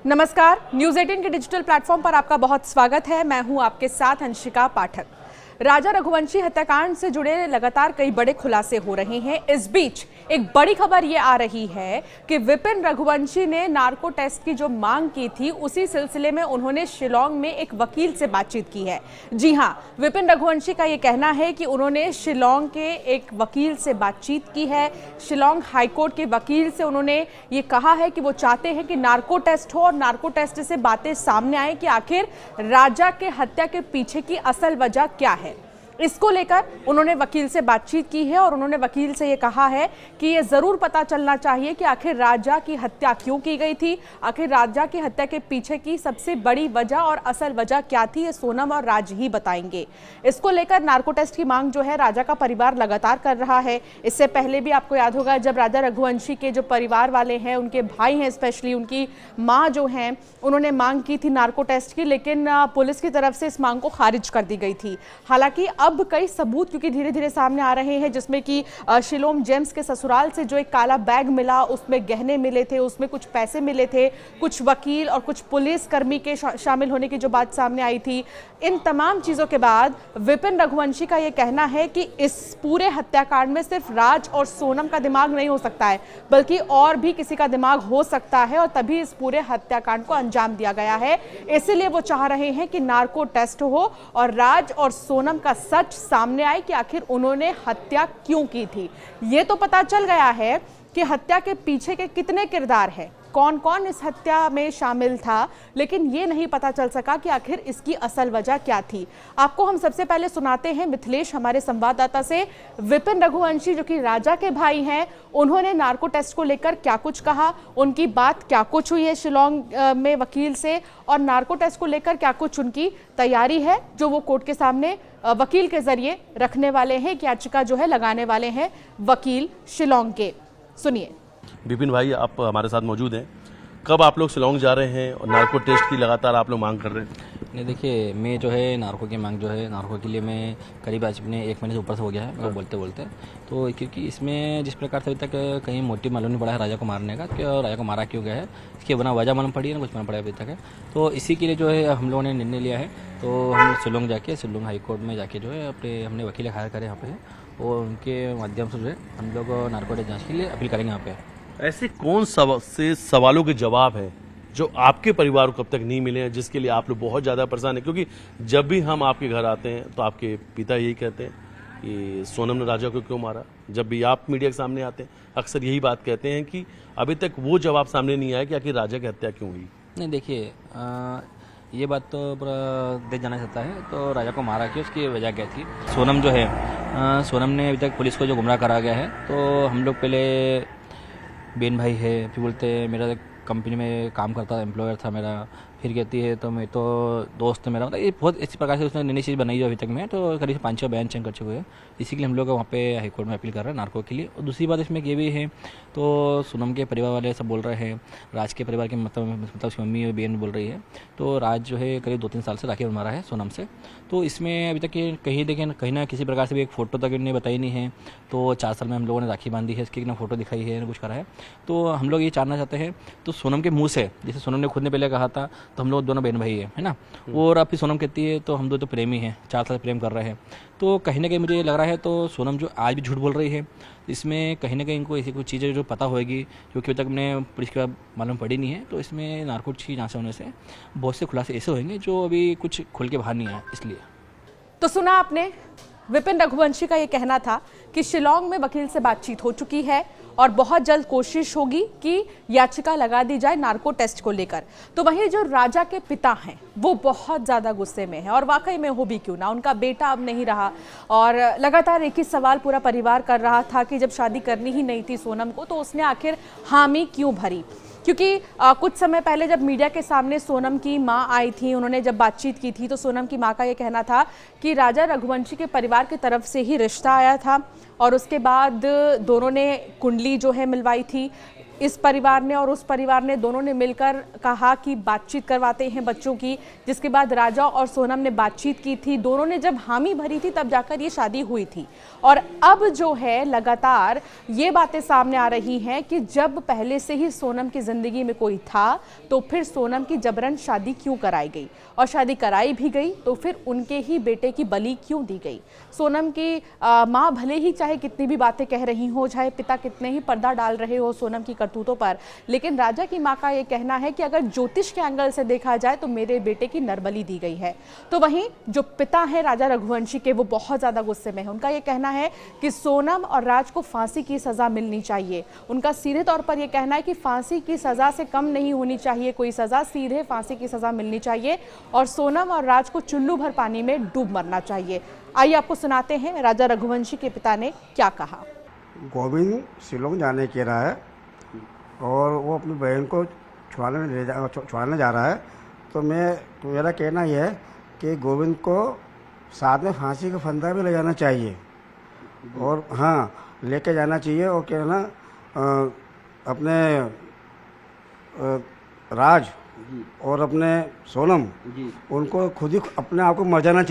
नमस्कार, न्यूज़ 18 के digital platform पर आपका बहुत स्वागत है। मैं हूं आपके साथ अंशिका पाठक। राजा रघुवंशी हत्याकांड से जुड़े लगातार कई बड़े खुलासे हो रहे हैं। इस बीच एक बड़ी खबर ये आ रही है कि विपिन रघुवंशी ने नार्को टेस्ट की जो मांग की थी, उसी सिलसिले में उन्होंने शिलांग में एक वकील से बातचीत की है। जी हां, विपिन रघुवंशी का ये कहना है कि उन्होंने शिलांग के एक वकील से बातचीत की है। शिलांग हाईकोर्ट के वकील से उन्होंने ये कहा है कि वो चाहते हैं कि नार्को टेस्ट हो और नार्को टेस्ट से बातें सामने आए कि आखिर राजा के हत्या के पीछे की असल वजह क्या है। इसको लेकर उन्होंने वकील से बातचीत की है और उन्होंने वकील से ये कहा है कि ये जरूर पता चलना चाहिए कि आखिर राजा की हत्या क्यों की गई थी, आखिर राजा की हत्या के पीछे की सबसे बड़ी वजह और असल वजह क्या थी, ये सोनम और राज ही बताएंगे। इसको लेकर नार्को टेस्ट की मांग जो है राजा का परिवार लगातार कर रहा है। इससे पहले भी आपको याद होगा, जब राजा रघुवंशी के जो परिवार वाले हैं, उनके भाई हैं, स्पेशली उनकी माँ जो हैं, उन्होंने मांग की थी नार्को टेस्ट की, लेकिन पुलिस की तरफ से इस मांग को खारिज कर दी गई थी। हालांकि अब कई सबूत क्योंकि धीरे धीरे सामने आ रहे हैं, जिसमें कि शिलोम जेम्स के ससुराल से जो एक काला बैग मिला, उसमें गहने मिले थे, उसमें कुछ पैसे मिले थे, कुछ वकील और कुछ पुलिस कर्मी के शामिल होने की जो बात सामने आई थी। इन तमाम चीजों के बाद विपिन रघुवंशी का यह कहना है कि इस पूरे हत्याकांड में सिर्फ राज और सोनम का दिमाग नहीं हो सकता है, बल्कि और भी किसी का दिमाग हो सकता है और तभी इस पूरे हत्याकांड को अंजाम दिया गया है। इसीलिए वो चाह रहे हैं कि नार्को टेस्ट हो और राज और सोनम का सच सामने आए कि आखिर उन्होंने हत्या क्यों की थी। ये तो पता चल गया है कि हत्या के पीछे के कितने किरदार हैं, कौन कौन इस हत्या में शामिल था, लेकिन ये नहीं पता चल सका कि आखिर इसकी असल वजह क्या थी। आपको हम सबसे पहले सुनाते हैं मिथिलेश, हमारे संवाददाता से, विपिन रघुवंशी जो कि राजा के भाई हैं, उन्होंने नार्को टेस्ट को लेकर क्या कुछ कहा, उनकी बात क्या कुछ हुई है शिलांग में वकील से, और नार्को टेस्ट को लेकर क्या कुछ उनकी तैयारी है जो वो कोर्ट के सामने वकील के जरिए रखने वाले हैं, याचिका जो है लगाने वाले हैं वकील शिलांग के। सुनिए। विपिन भाई, आप हमारे साथ मौजूद हैं। कब आप लोग शिलांग जा रहे हैं और नार्को टेस्ट की लगातार आप लोग मांग कर रहे हैं? नहीं, देखिए, मैं जो है नार्को की मांग जो है, नार्को के लिए मैं करीब आज अपने 1 महीने से ऊपर से हो गया है मेरे को बोलते बोलते। तो क्योंकि इसमें जिस प्रकार से अभी तक कहीं मोटिव मालूम नहीं पड़ा है राजा को मारने का, कि राजा को मारा क्यों गया है, इसकी बना वजह मालूम पड़ी है ना, कुछ मालूम पड़ा अभी तक है। तो इसी के लिए जो है हम लोगों ने निर्णय लिया है। तो हम शिलांग जाके, शिलांग हाई कोर्ट में जाके जो है हमने वकील हायर करे यहाँ पे, और उनके माध्यम से जो है हम लोग नार्को टेस्ट जाँच के लिए अपील करेंगे यहाँ पे। ऐसे कौन से सवालों के जवाब हैं जो आपके परिवार को अब तक नहीं मिले हैं, जिसके लिए आप लोग बहुत ज़्यादा परेशान हैं? क्योंकि जब भी हम आपके घर आते हैं तो आपके पिता यही कहते हैं कि सोनम ने राजा को क्यों मारा। जब भी आप मीडिया के सामने आते हैं अक्सर यही बात कहते हैं कि अभी तक वो जवाब सामने नहीं आया कि आखिर राजा की हत्या क्यों हुई। नहीं, देखिए, ये बात तो पूरा देश जाना चाहता है। तो राजा को मारा क्यों, उसकी वजह क्या थी। सोनम जो है, सोनम ने अभी तक पुलिस को जो गुमराह करा गया है, तो हम लोग पहले बेन भाई है, फिर बोलते मेरा कंपनी में काम करता था, एम्प्लॉयर था मेरा, फिर कहती है तो मैं तो दोस्त मेरा, मतलब ये बहुत इसी प्रकार से उसने नई चीज़ बनाई है अभी तक में। तो करीब 5-6 बयान चेंज कर चुके हैं। इसी के लिए हम लोग वहाँ पे हाईकोर्ट में अपील कर रहे हैं नार्को के लिए। और दूसरी बात इसमें ये भी है, तो सोनम के परिवार वाले सब बोल रहे हैं, राज के परिवार के मतलब उसकी मम्मी और बहन बोल रही है, तो राज जो है करीब 2-3 साल से राखी बन रहा है सोनम से। तो इसमें अभी तक कहीं देखें, कहीं ना किसी प्रकार से भी एक फ़ोटो तक इन्हें बताई नहीं है। तो 4 साल में हम लोगों ने राखी बांधी है, इसकी ना फोटो दिखाई है, ना कुछ करा है। तो हम लोग ये जानना चाहते हैं, तो सोनम के मुँह से, जैसे सोनम ने खुद ने पहले कहा था, तो हम लोग दोनों बहन भाई है ना, और अब फिर सोनम कहती है तो हम दो तो प्रेमी हैं, 4 साल प्रेम कर रहे हैं। तो कहीं ना कहीं मुझे ये लग रहा है, तो सोनम जो आज भी झूठ बोल रही है, इसमें कहीं ना कहीं इनको ऐसी कुछ चीज़ें जो पता होगी, क्योंकि अभी तक मैंने पुलिस के मालूम पड़ी नहीं है। तो इसमें नार्को की जांच होने से बहुत से खुलासे ऐसे होंगे जो अभी कुछ खुल के बाहर नहीं आए। इसलिए तो सुना आपने, विपिन रघुवंशी का ये कहना था कि शिलांग में वकील से बातचीत हो चुकी है और बहुत जल्द कोशिश होगी कि याचिका लगा दी जाए नार्को टेस्ट को लेकर। तो वहीं जो राजा के पिता हैं वो बहुत ज़्यादा गुस्से में हैं, और वाकई में हो भी क्यों ना, उनका बेटा अब नहीं रहा। और लगातार एक ही सवाल पूरा परिवार कर रहा था कि जब शादी करनी ही नहीं थी सोनम को, तो उसने आखिर हामी क्यों भरी। क्योंकि कुछ समय पहले जब मीडिया के सामने सोनम की मां आई थी, उन्होंने जब बातचीत की थी, तो सोनम की मां का ये कहना था कि राजा रघुवंशी के परिवार की तरफ से ही रिश्ता आया था और उसके बाद दोनों ने कुंडली जो है मिलवाई थी। इस परिवार ने और उस परिवार ने दोनों ने मिलकर कहा कि बातचीत करवाते हैं बच्चों की, जिसके बाद राजा और सोनम ने बातचीत की थी। दोनों ने जब हामी भरी थी तब जाकर ये शादी हुई थी। और अब जो है लगातार ये बातें सामने आ रही हैं कि जब पहले से ही सोनम की जिंदगी में कोई था तो फिर सोनम की जबरन शादी क्यों कराई गई, और शादी कराई भी गई तो फिर उनके ही बेटे की बलि क्यों दी गई। सोनम की माँ भले ही चाहे कितनी भी बातें कह रही हो, चाहे पिता कितने ही पर्दा डाल रहे हो सोनम की करतूतों पर, लेकिन राजा की माँ का ये कहना है कि अगर ज्योतिष के एंगल से देखा जाए तो मेरे बेटे की नरबली दी गई है। तो वहीं जो पिता हैं राजा रघुवंशी के, वो बहुत ज्यादा गुस्से में है। उनका ये कहना है कि सोनम और राज को फांसी की सजा मिलनी चाहिए। उनका सीधे तौर पर यह कहना है कि फांसी की सजा से कम नहीं होनी चाहिए कोई सजा, सीधे फांसी की सजा मिलनी चाहिए और सोनम और राज को चुल्लू भर पानी में डूब मरना चाहिए। आइए आपको सुनाते हैं राजा रघुवंशी के पिता ने क्या कहा। गोविंद शिलोंग जाने के रहा है और वो अपनी बहन को छुड़ाने जा रहा है। तो मेरा कहना यह है कि गोविंद को साथ में फांसी का फंदा भी ले जाना चाहिए और हाँ लेके जाना चाहिए। और क्या है ना अपने राज और अपने सोनम उनको खुद ही अपने आप को मरना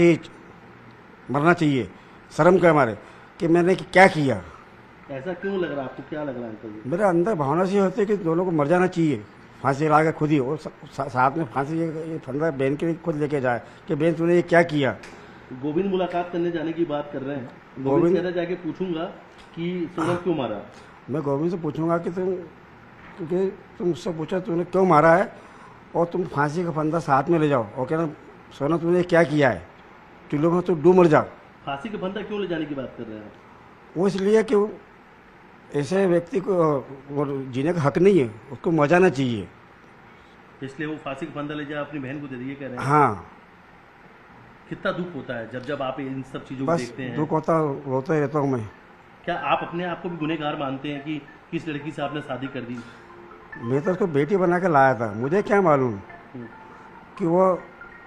चाहिए शर्म के मारे कि मैंने क्या किया। ऐसा क्यों लग रहा है आपको, क्या लग रहा है अंकल? मेरे अंदर भावना से होती है कि दोनों को मर जाना चाहिए फांसी लगा के खुद ही, और साथ में फांसी ये फंदा बहन के खुद लेके जाए कि बहन तूने ये क्या किया। गोविंद मुलाकात करने जाने की बात कर रहे हैं। गोविंद कहता जाके पूछूंगा कि सोनम क्यों मारा। मैं गोविंद से पूछूंगा कि तुम मुझसे पूछा तूने क्यों मारा है और तुम फांसी का फंदा साथ में ले जाओ और कहना सोनम तूने क्या किया है, चूल्हे में तो डूब मर जा। फांसी का फंदा क्यों ले जाने की बात कर रहे हैं? वो इसलिए कि ऐसे व्यक्ति को जीने का हक नहीं है, उसको मर जाना चाहिए, इसलिए वो फांसी का फंदा ले जाए अपनी बहन को दे दिए कह रहे हैं। हाँ। कितना दुख होता है जब आप इन सब चीजों को बस देखते हैं? दुख रोता ही रहता हूँ मैं। क्या आप अपने आप को भी गुनहगार मानते हैं कि किस लड़की से आपने शादी कर दी? मैं तो उसको बेटी बना के लाया था, मुझे क्या मालूम कि वो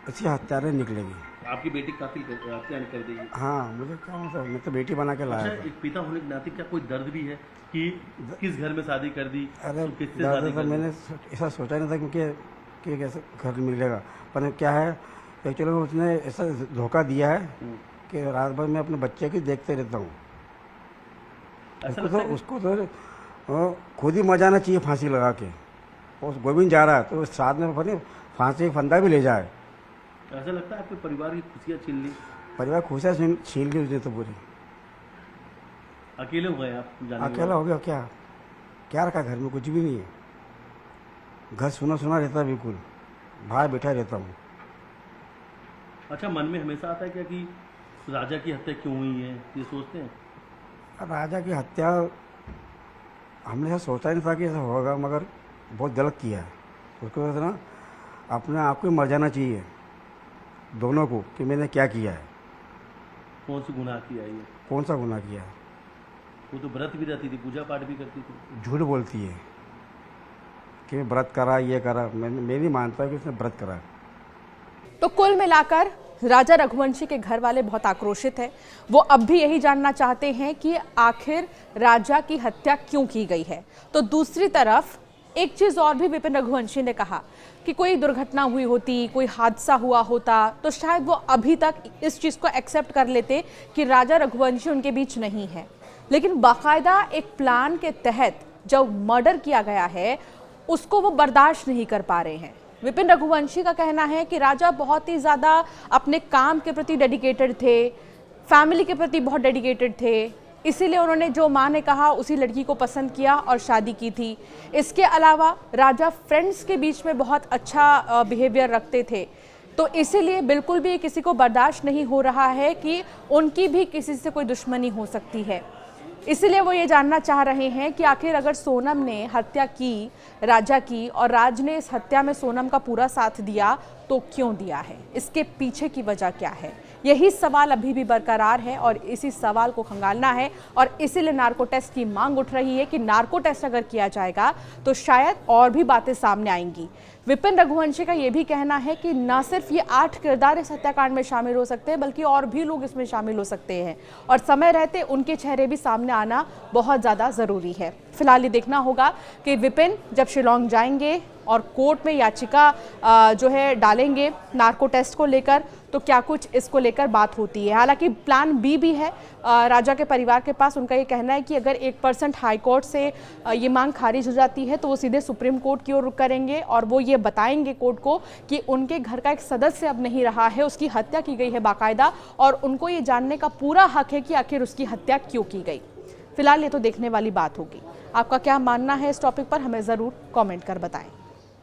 अच्छी हत्यारे निकलेगी। आपकी बेटी कातिल हत्या कर देगी? हाँ मुझे क्या मतलब, मैं तो बेटी बना के लाया था। एक पिता होने के नाते क्या कोई दर्द भी है कि किस घर में शादी कर दी? अरे किससे दादा शादी तो कर दी? मैंने ऐसा सोचा नहीं था क्योंकि कैसे घर मिलेगा, पर क्या है एक्चुअली उसने ऐसा धोखा दिया है कि रात भर मैं अपने बच्चे की देखते रहता हूँ। उसको तो खुद ही मर जाना चाहिए फांसी लगा के। और गोविंद जा रहा है तो साथ में फांसी का फंदा भी ले जाए। ऐसा लगता है आपके परिवार की खुशियाँ छीन ली? परिवार खुशियाँ छीन ली उसने तो पूरी। अकेले हो गए आप जाने? अकेला हो गया, क्या रखा घर में, कुछ भी नहीं है। घर सुना सुना रहता है बिल्कुल, बाहर बैठा रहता हूँ। अच्छा, मन में हमेशा आता है क्या कि राजा की हत्या क्यों हुई है, ये सोचते हैं? राजा की हत्या हमने ऐसा सोचा ही नहीं था कि ऐसा होगा, मगर बहुत गलत किया है। उसको वजह से ना अपने आप को मर जाना चाहिए दोनों को कि मैंने क्या किया है। कौन सी गुनाह किया है ये? कौन सा गुनाह किया है? वो तो व्रत भी रहती थी, पूजा पाठ भी करती थी। झूठ बोलती है कि मैं व्रत करा, ये करा। मैं नहीं मानता कि उसने व्रत करा। तो कुल मिलाकर राजा रघुवंशी के घर वाले बहुत आक्रोशित हैं। वो अब भी यही जानना चाहते हैं कि आखिर राजा की हत्या क्यों की गई है। तो दूसरी तरफ एक चीज और भी विपिन रघुवंशी ने कहा कि कोई दुर्घटना हुई होती, कोई हादसा हुआ होता तो शायद वो अभी तक इस चीज को एक्सेप्ट कर लेते कि राजा रघुवंशी उनके बीच नहीं है। लेकिन बाकायदा एक प्लान के तहत जो मर्डर किया गया है उसको वो बर्दाश्त नहीं कर पा रहे हैं। विपिन रघुवंशी का कहना है कि राजा बहुत ही ज़्यादा अपने काम के प्रति डेडिकेटेड थे, फैमिली के प्रति बहुत डेडिकेटेड थे, इसीलिए उन्होंने जो माँ ने कहा उसी लड़की को पसंद किया और शादी की थी। इसके अलावा राजा फ्रेंड्स के बीच में बहुत अच्छा बिहेवियर रखते थे, तो इसीलिए बिल्कुल भी किसी को बर्दाश्त नहीं हो रहा है कि उनकी भी किसी से कोई दुश्मनी हो सकती है। इसलिए वो ये जानना चाह रहे हैं कि आखिर अगर सोनम ने हत्या की राजा की और राज ने इस हत्या में सोनम का पूरा साथ दिया तो क्यों दिया है, इसके पीछे की वजह क्या है, यही सवाल अभी भी बरकरार है और इसी सवाल को खंगालना है और इसीलिए नार्को टेस्ट की मांग उठ रही है कि नार्को टेस्ट अगर किया जाएगा तो शायद और भी बातें सामने आएंगी। विपिन रघुवंशी का यह भी कहना है कि न सिर्फ ये 8 किरदार इस हत्याकांड में शामिल हो सकते हैं बल्कि और भी लोग इसमें शामिल हो सकते हैं और समय रहते उनके चेहरे भी सामने आना बहुत ज़्यादा ज़रूरी है। फिलहाल ये देखना होगा कि विपिन जब शिलोंग जाएंगे और कोर्ट में याचिका जो है डालेंगे नार्को टेस्ट को लेकर तो क्या कुछ इसको लेकर बात होती है। हालांकि प्लान बी भी है राजा के परिवार के पास। उनका ये कहना है कि अगर 1% हाई कोर्ट से ये मांग खारिज हो जाती है तो वो सीधे सुप्रीम कोर्ट की ओर रुख करेंगे और वो ये बताएंगे कोर्ट को कि उनके घर का एक सदस्य अब नहीं रहा है, उसकी हत्या की गई है बाकायदा और उनको ये जानने का पूरा हक है कि आखिर उसकी हत्या क्यों की गई। फिलहाल ये तो देखने वाली बात होगी। आपका क्या मानना है इस टॉपिक पर हमें ज़रूर कमेंट कर बताएं।